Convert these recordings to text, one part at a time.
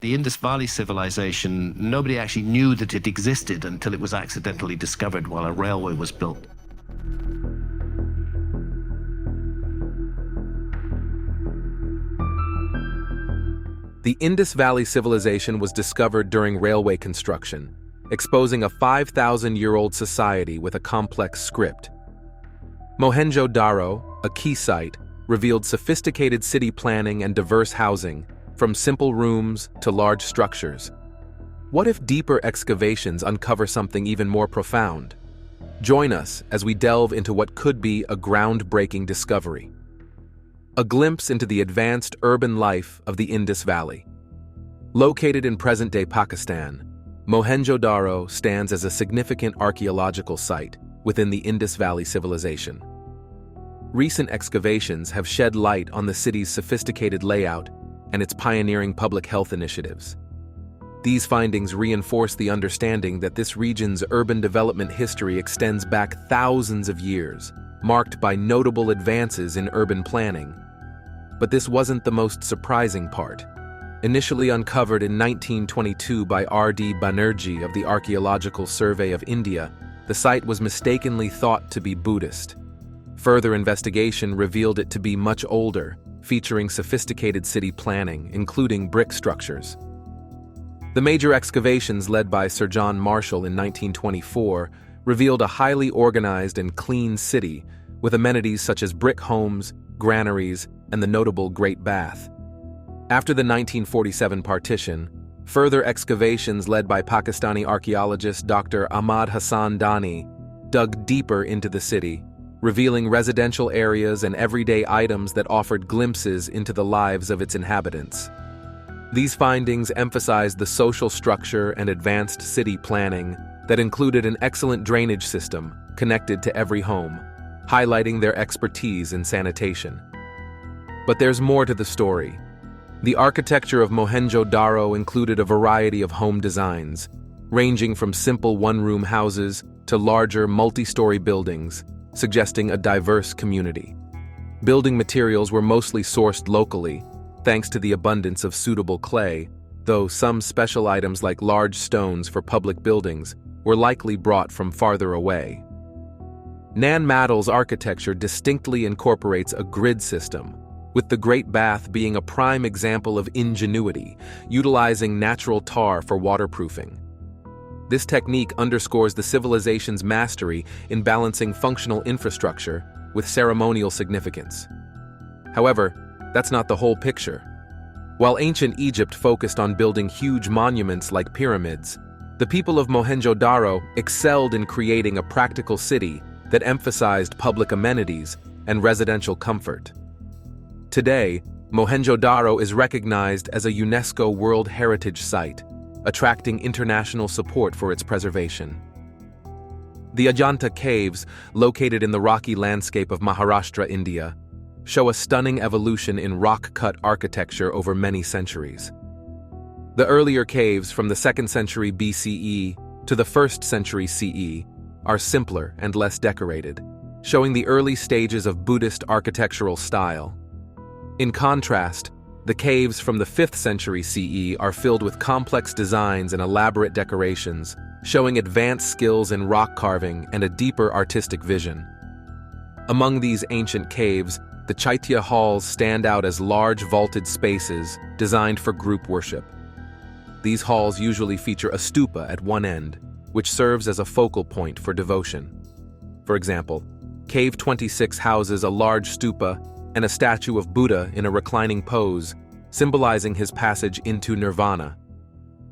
The Indus Valley Civilization, nobody actually knew that it existed until it was accidentally discovered while a railway was built. The Indus Valley Civilization was discovered during railway construction, exposing a 5,000-year-old society with a complex script. Mohenjo-Daro, a key site, revealed sophisticated city planning and diverse housing, from simple rooms to large structures. What if deeper excavations uncover something even more profound? Join us as we delve into what could be a groundbreaking discovery. A glimpse into the advanced urban life of the Indus Valley. Located in present-day Pakistan, Mohenjo-Daro stands as a significant archaeological site within the Indus Valley Civilization. Recent excavations have shed light on the city's sophisticated layout and its pioneering public health initiatives. These findings reinforce the understanding that this region's urban development history extends back thousands of years, marked by notable advances in urban planning. But this wasn't the most surprising part. Initially uncovered in 1922 by R.D. Banerjee of the Archaeological Survey of India, the site was mistakenly thought to be Buddhist. Further investigation revealed it to be much older, featuring sophisticated city planning, including brick structures. The major excavations led by Sir John Marshall in 1924 revealed a highly organized and clean city with amenities such as brick homes, granaries, and the notable Great Bath. After the 1947 partition, further excavations led by Pakistani archaeologist Dr. Ahmad Hassan Dani dug deeper into the city, revealing residential areas and everyday items that offered glimpses into the lives of its inhabitants. These findings emphasized the social structure and advanced city planning that included an excellent drainage system connected to every home, highlighting their expertise in sanitation. But there's more to the story. The architecture of Mohenjo-Daro included a variety of home designs, ranging from simple one-room houses to larger multi-story buildings, suggesting a diverse community. Building materials were mostly sourced locally, thanks to the abundance of suitable clay, though some special items like large stones for public buildings were likely brought from farther away. Nan Madol's architecture distinctly incorporates a grid system, with the Great Bath being a prime example of ingenuity, utilizing natural tar for waterproofing. This technique underscores the civilization's mastery in balancing functional infrastructure with ceremonial significance. However, that's not the whole picture. While ancient Egypt focused on building huge monuments like pyramids, the people of Mohenjo-Daro excelled in creating a practical city that emphasized public amenities and residential comfort. Today, Mohenjo-Daro is recognized as a UNESCO World Heritage Site, attracting international support for its preservation. The Ajanta caves, located in the rocky landscape of Maharashtra, India, show a stunning evolution in rock-cut architecture over many centuries. The earlier caves from the 2nd century BCE to the 1st century CE are simpler and less decorated, showing the early stages of Buddhist architectural style. In contrast, the caves from the 5th century CE are filled with complex designs and elaborate decorations, showing advanced skills in rock carving and a deeper artistic vision. Among these ancient caves, the Chaitya halls stand out as large vaulted spaces designed for group worship. These halls usually feature a stupa at one end, which serves as a focal point for devotion. For example, Cave 26 houses a large stupa and a statue of Buddha in a reclining pose, symbolizing his passage into nirvana.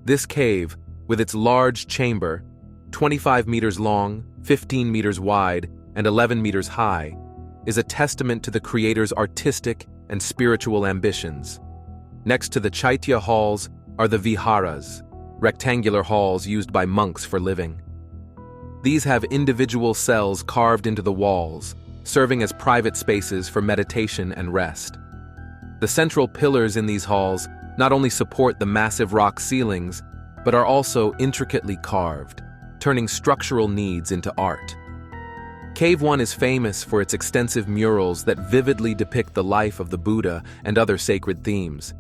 This cave, with its large chamber, 25 meters long, 15 meters wide, and 11 meters high, is a testament to the creator's artistic and spiritual ambitions. Next to the Chaitya halls are the viharas, rectangular halls used by monks for living. These have individual cells carved into the walls, serving as private spaces for meditation and rest. The central pillars in these halls not only support the massive rock ceilings, but are also intricately carved, turning structural needs into art. Cave 1 is famous for its extensive murals that vividly depict the life of the Buddha and other sacred themes.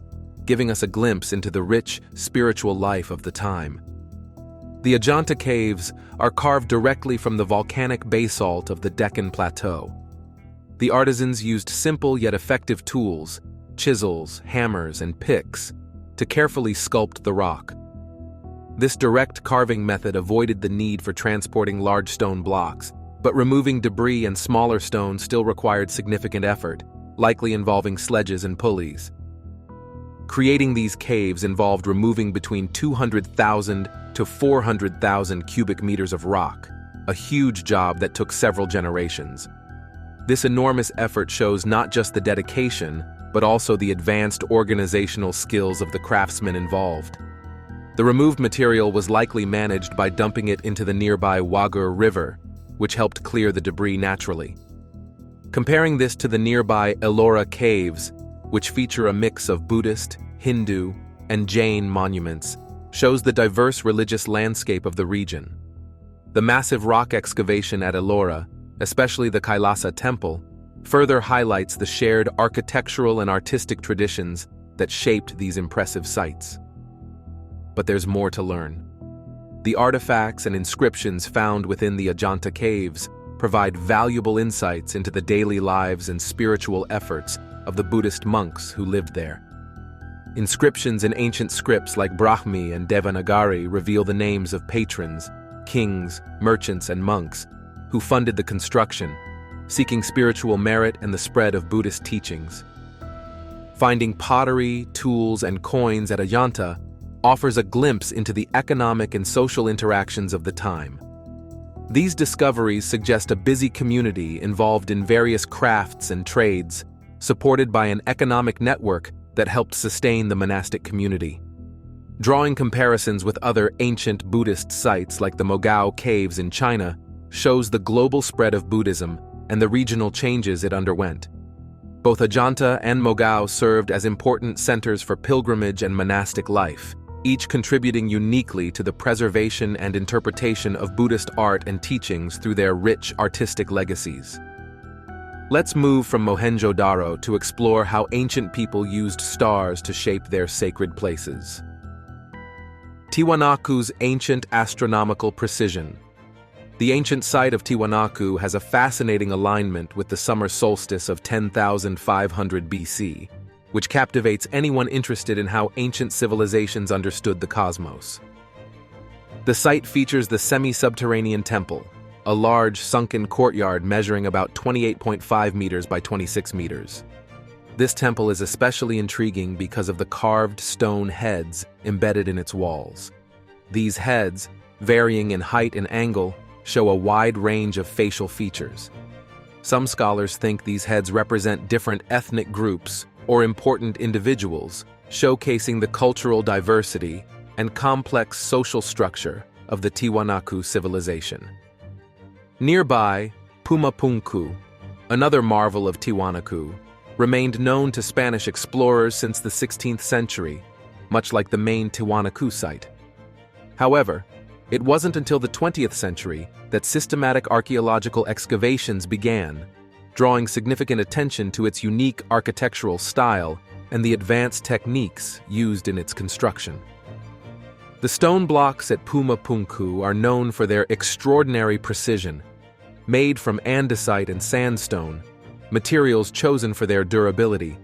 giving us a glimpse into the rich, spiritual life of the time. The Ajanta caves are carved directly from the volcanic basalt of the Deccan Plateau. The artisans used simple yet effective tools, chisels, hammers, and picks, to carefully sculpt the rock. This direct carving method avoided the need for transporting large stone blocks, but removing debris and smaller stones still required significant effort, likely involving sledges and pulleys. Creating these caves involved removing between 200,000 to 400,000 cubic meters of rock, a huge job that took several generations. This enormous effort shows not just the dedication, but also the advanced organizational skills of the craftsmen involved. The removed material was likely managed by dumping it into the nearby Wagur River, which helped clear the debris naturally. Comparing this to the nearby Ellora Caves, which feature a mix of Buddhist, Hindu, and Jain monuments, shows the diverse religious landscape of the region. The massive rock excavation at Ellora, especially the Kailasa Temple, further highlights the shared architectural and artistic traditions that shaped these impressive sites. But there's more to learn. The artifacts and inscriptions found within the Ajanta caves provide valuable insights into the daily lives and spiritual efforts of the Buddhist monks who lived there. Inscriptions in ancient scripts like Brahmi and Devanagari reveal the names of patrons, kings, merchants, and monks who funded the construction, seeking spiritual merit and the spread of Buddhist teachings. Finding pottery, tools, and coins at Ajanta offers a glimpse into the economic and social interactions of the time. These discoveries suggest a busy community involved in various crafts and trades, supported by an economic network that helped sustain the monastic community. Drawing comparisons with other ancient Buddhist sites like the Mogao Caves in China shows the global spread of Buddhism and the regional changes it underwent. Both Ajanta and Mogao served as important centers for pilgrimage and monastic life, each contributing uniquely to the preservation and interpretation of Buddhist art and teachings through their rich artistic legacies. Let's move from Mohenjo-Daro to explore how ancient people used stars to shape their sacred places. Tiwanaku's ancient astronomical precision. The ancient site of Tiwanaku has a fascinating alignment with the summer solstice of 10,500 BC, which captivates anyone interested in how ancient civilizations understood the cosmos. The site features the semi-subterranean temple, a large sunken courtyard measuring about 28.5 meters by 26 meters. This temple is especially intriguing because of the carved stone heads embedded in its walls. These heads, varying in height and angle, show a wide range of facial features. Some scholars think these heads represent different ethnic groups or important individuals, showcasing the cultural diversity and complex social structure of the Tiwanaku civilization. Nearby, Pumapunku, another marvel of Tiwanaku, remained known to Spanish explorers since the 16th century, much like the main Tiwanaku site. However, it wasn't until the 20th century that systematic archaeological excavations began, drawing significant attention to its unique architectural style and the advanced techniques used in its construction. The stone blocks at Pumapunku are known for their extraordinary precision. Made from andesite and sandstone, materials chosen for their durability,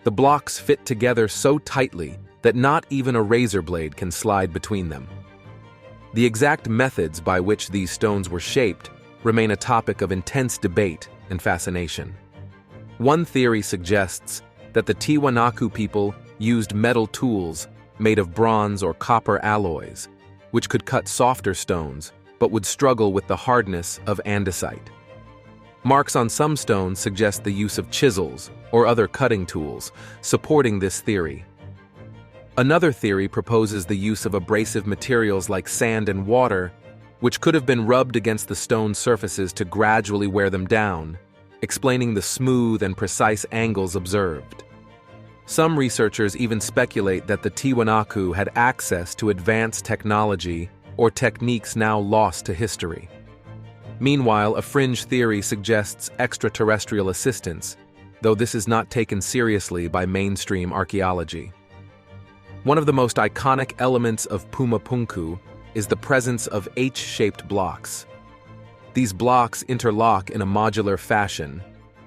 the blocks fit together so tightly that not even a razor blade can slide between them. The exact methods by which these stones were shaped remain a topic of intense debate and fascination. One theory suggests that the Tiwanaku people used metal tools made of bronze or copper alloys, which could cut softer stones but would struggle with the hardness of andesite. Marks on some stones suggest the use of chisels or other cutting tools, supporting this theory. Another theory proposes the use of abrasive materials like sand and water, which could have been rubbed against the stone surfaces to gradually wear them down, explaining the smooth and precise angles observed. Some researchers even speculate that the Tiwanaku had access to advanced technology or techniques now lost to history. Meanwhile, a fringe theory suggests extraterrestrial assistance, though this is not taken seriously by mainstream archaeology. One of the most iconic elements of Pumapunku is the presence of H-shaped blocks. These blocks interlock in a modular fashion,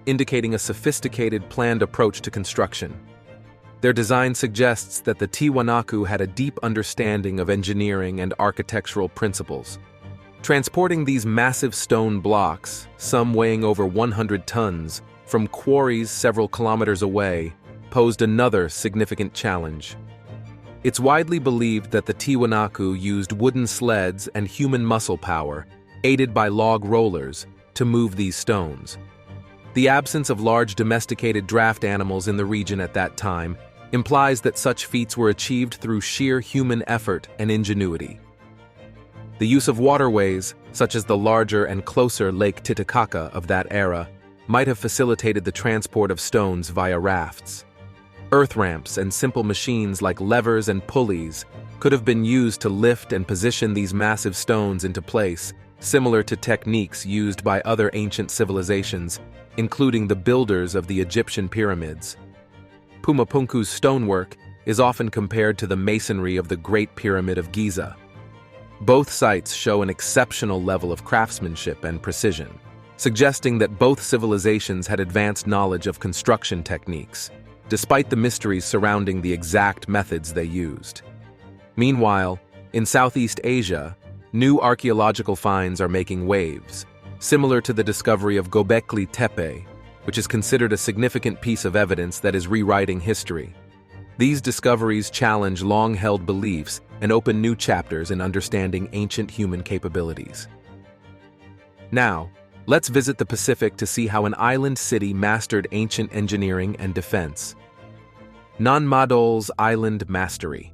indicating a sophisticated planned approach to construction. Their design suggests that the Tiwanaku had a deep understanding of engineering and architectural principles. Transporting these massive stone blocks, some weighing over 100 tons, from quarries several kilometers away, posed another significant challenge. It's widely believed that the Tiwanaku used wooden sleds and human muscle power, aided by log rollers, to move these stones. The absence of large domesticated draft animals in the region at that time implies that such feats were achieved through sheer human effort and ingenuity. The use of waterways, such as the larger and closer Lake Titicaca of that era, might have facilitated the transport of stones via rafts. Earth ramps and simple machines like levers and pulleys could have been used to lift and position these massive stones into place, similar to techniques used by other ancient civilizations, including the builders of the Egyptian pyramids. Pumapunku's stonework is often compared to the masonry of the Great Pyramid of Giza. Both sites show an exceptional level of craftsmanship and precision, suggesting that both civilizations had advanced knowledge of construction techniques, despite the mysteries surrounding the exact methods they used. Meanwhile, in Southeast Asia, new archaeological finds are making waves, similar to the discovery of Göbekli Tepe, which is considered a significant piece of evidence that is rewriting history. These discoveries challenge long-held beliefs and open new chapters in understanding ancient human capabilities. Now, let's visit the Pacific to see how an island city mastered ancient engineering and defense. Nan Madol's Island Mastery.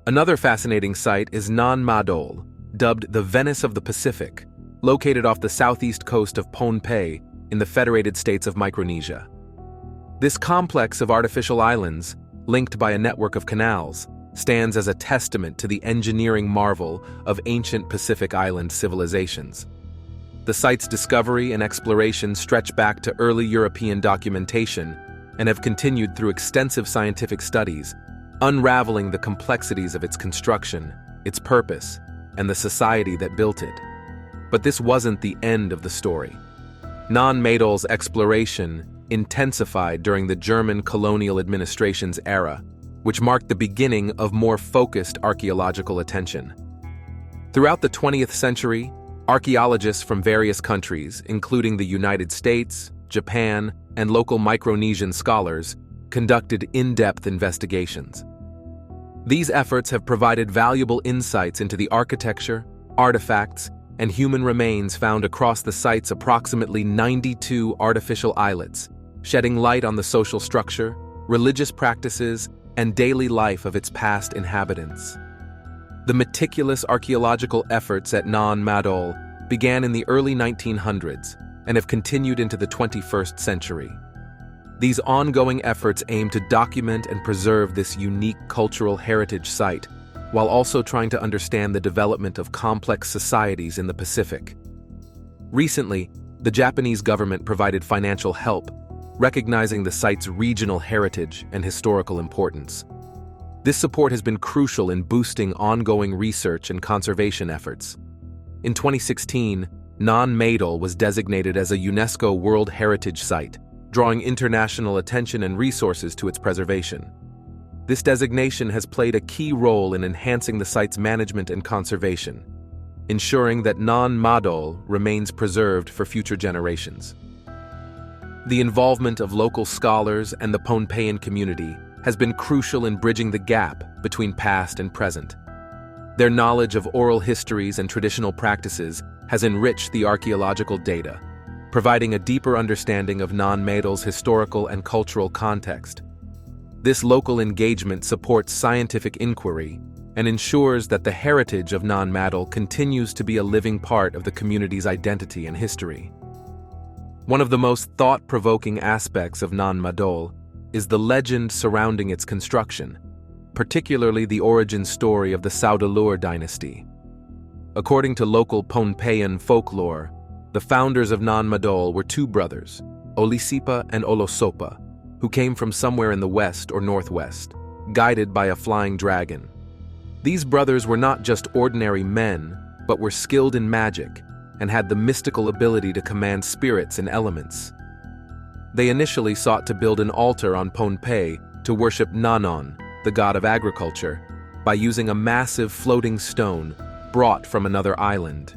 Another fascinating site is Nan Madol, dubbed the Venice of the Pacific, located off the southeast coast of Pohnpei in the Federated States of Micronesia. This complex of artificial islands, linked by a network of canals, stands as a testament to the engineering marvel of ancient Pacific Island civilizations. The site's discovery and exploration stretch back to early European documentation and have continued through extensive scientific studies, unraveling the complexities of its construction, its purpose, and the society that built it. But this wasn't the end of the story. Nan Madol's exploration intensified during the German colonial administration's era, which marked the beginning of more focused archaeological attention. Throughout the 20th century, archaeologists from various countries, including the United States, Japan, and local Micronesian scholars, conducted in-depth investigations. These efforts have provided valuable insights into the architecture, artifacts, and human remains found across the site's approximately 92 artificial islets, shedding light on the social structure, religious practices, and daily life of its past inhabitants. The meticulous archaeological efforts at Nan Madol began in the early 1900s and have continued into the 21st century. These ongoing efforts aim to document and preserve this unique cultural heritage site, while also trying to understand the development of complex societies in the Pacific. Recently, the Japanese government provided financial help, recognizing the site's regional heritage and historical importance. This support has been crucial in boosting ongoing research and conservation efforts. In 2016, Nan Madol was designated as a UNESCO World Heritage Site, drawing international attention and resources to its preservation. This designation has played a key role in enhancing the site's management and conservation, ensuring that Nan Madol remains preserved for future generations. The involvement of local scholars and the Pohnpeian community has been crucial in bridging the gap between past and present. Their knowledge of oral histories and traditional practices has enriched the archaeological data, providing a deeper understanding of Nan Madol's historical and cultural context. This local engagement supports scientific inquiry and ensures that the heritage of Nan Madol continues to be a living part of the community's identity and history. One of the most thought-provoking aspects of Nan Madol is the legend surrounding its construction, particularly the origin story of the Saudeleur dynasty. According to local Pohnpeian folklore, the founders of Nan Madol were two brothers, Olisipa and Olosopa, who came from somewhere in the west or northwest, guided by a flying dragon. These brothers were not just ordinary men, but were skilled in magic and had the mystical ability to command spirits and elements. They initially sought to build an altar on Pohnpei to worship Nanon, the god of agriculture, by using a massive floating stone brought from another island.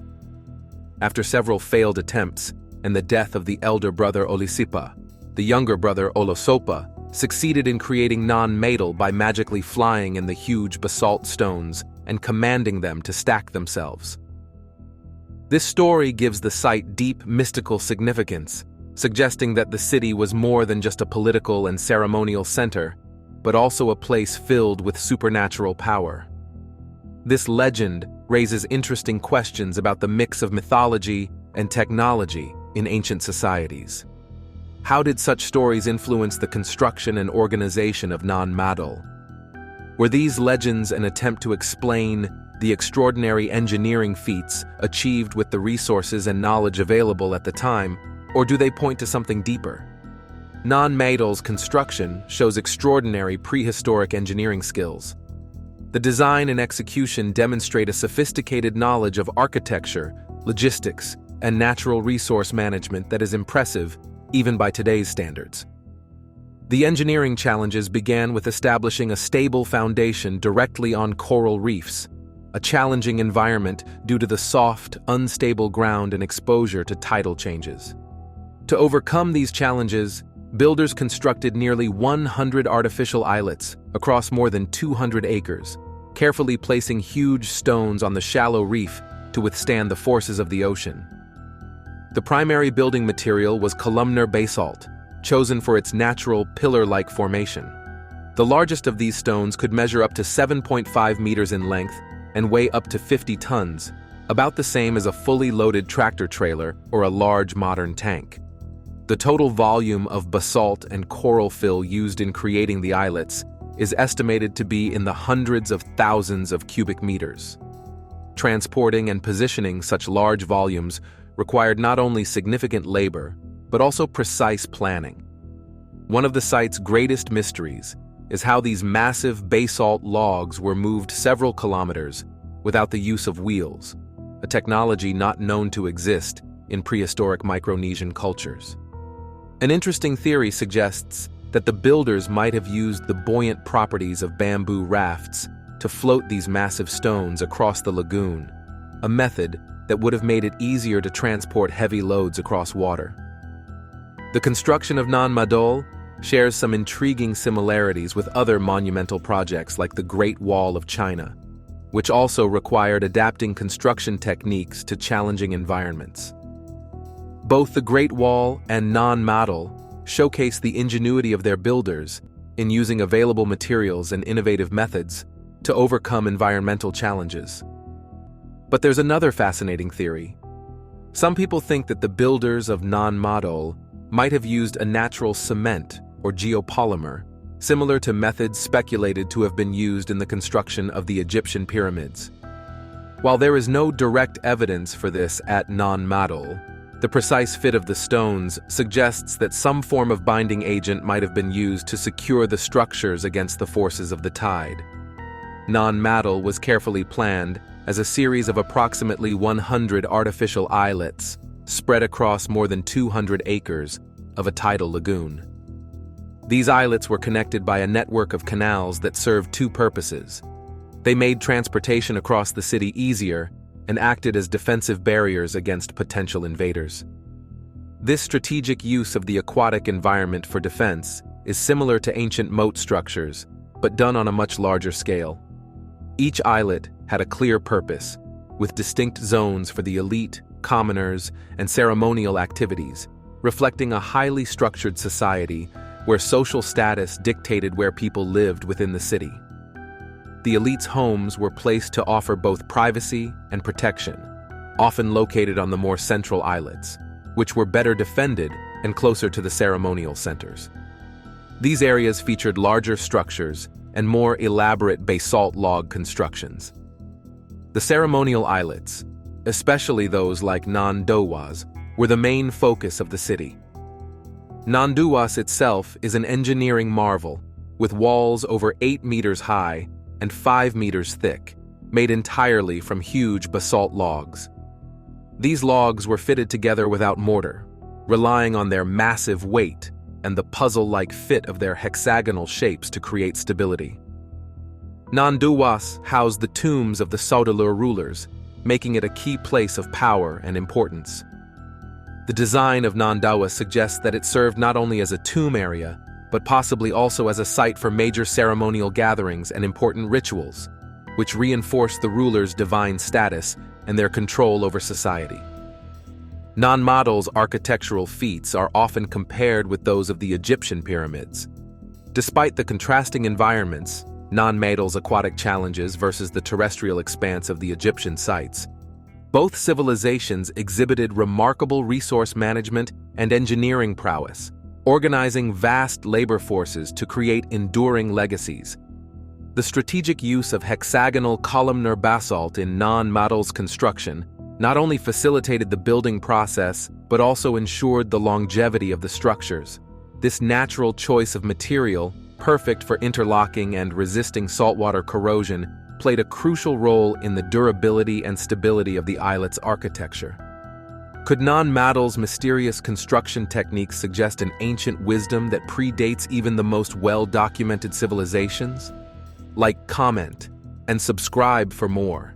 After several failed attempts and the death of the elder brother Olisipa, the younger brother Olosopa succeeded in creating Nan Madol by magically flying in the huge basalt stones and commanding them to stack themselves. This story gives the site deep mystical significance, suggesting that the city was more than just a political and ceremonial center, but also a place filled with supernatural power. This legend raises interesting questions about the mix of mythology and technology in ancient societies. How did such stories influence the construction and organization of Nan Madol? Were these legends an attempt to explain the extraordinary engineering feats achieved with the resources and knowledge available at the time, or do they point to something deeper? Nan Madol's construction shows extraordinary prehistoric engineering skills. The design and execution demonstrate a sophisticated knowledge of architecture, logistics, and natural resource management that is impressive even by today's standards. The engineering challenges began with establishing a stable foundation directly on coral reefs, a challenging environment due to the soft, unstable ground and exposure to tidal changes. To overcome these challenges, builders constructed nearly 100 artificial islets across more than 200 acres, carefully placing huge stones on the shallow reef to withstand the forces of the ocean. The primary building material was columnar basalt, chosen for its natural pillar-like formation. The largest of these stones could measure up to 7.5 meters in length and weigh up to 50 tons, about the same as a fully loaded tractor trailer or a large modern tank. The total volume of basalt and coral fill used in creating the islets is estimated to be in the hundreds of thousands of cubic meters. Transporting and positioning such large volumes required not only significant labor, but also precise planning. One of the site's greatest mysteries is how these massive basalt logs were moved several kilometers without the use of wheels, a technology not known to exist in prehistoric Micronesian cultures. An interesting theory suggests that the builders might have used the buoyant properties of bamboo rafts to float these massive stones across the lagoon, a method that would have made it easier to transport heavy loads across water. The construction of Nan Madol shares some intriguing similarities with other monumental projects like the Great Wall of China, which also required adapting construction techniques to challenging environments. Both the Great Wall and Nan Madol showcase the ingenuity of their builders in using available materials and innovative methods to overcome environmental challenges. But there's another fascinating theory. Some people think that the builders of Nan Madol might have used a natural cement or geopolymer, similar to methods speculated to have been used in the construction of the Egyptian pyramids. While there is no direct evidence for this at Nan Madol, the precise fit of the stones suggests that some form of binding agent might have been used to secure the structures against the forces of the tide. Nan Madol was carefully planned as a series of approximately 100 artificial islets spread across more than 200 acres of a tidal lagoon. These islets were connected by a network of canals that served two purposes. They made transportation across the city easier and acted as defensive barriers against potential invaders. This strategic use of the aquatic environment for defense is similar to ancient moat structures, but done on a much larger scale. Each islet had a clear purpose, with distinct zones for the elite, commoners, and ceremonial activities, reflecting a highly structured society where social status dictated where people lived within the city. The elite's homes were placed to offer both privacy and protection, often located on the more central islets, which were better defended and closer to the ceremonial centers. These areas featured larger structures and more elaborate basalt log constructions. The ceremonial islets, especially those like Nan Dowas, were the main focus of the city. Nan Dowas itself is an engineering marvel, with walls over 8 meters high and 5 meters thick, made entirely from huge basalt logs. These logs were fitted together without mortar, relying on their massive weight and the puzzle-like fit of their hexagonal shapes to create stability. Nan Madol housed the tombs of the Saudeleur rulers, making it a key place of power and importance. The design of Nan Madol suggests that it served not only as a tomb area, but possibly also as a site for major ceremonial gatherings and important rituals, which reinforced the rulers' divine status and their control over society. Nan Madol's architectural feats are often compared with those of the Egyptian pyramids. Despite the contrasting environments, Nan Madol's aquatic challenges versus the terrestrial expanse of the Egyptian sites, both civilizations exhibited remarkable resource management and engineering prowess, organizing vast labor forces to create enduring legacies. The strategic use of hexagonal columnar basalt in Nan Madol's construction not only facilitated the building process, but also ensured the longevity of the structures. This natural choice of material, perfect for interlocking and resisting saltwater corrosion, played a crucial role in the durability and stability of the islet's architecture. Could Nan Madol's mysterious construction techniques suggest an ancient wisdom that predates even the most well-documented civilizations? Like, comment, and subscribe for more.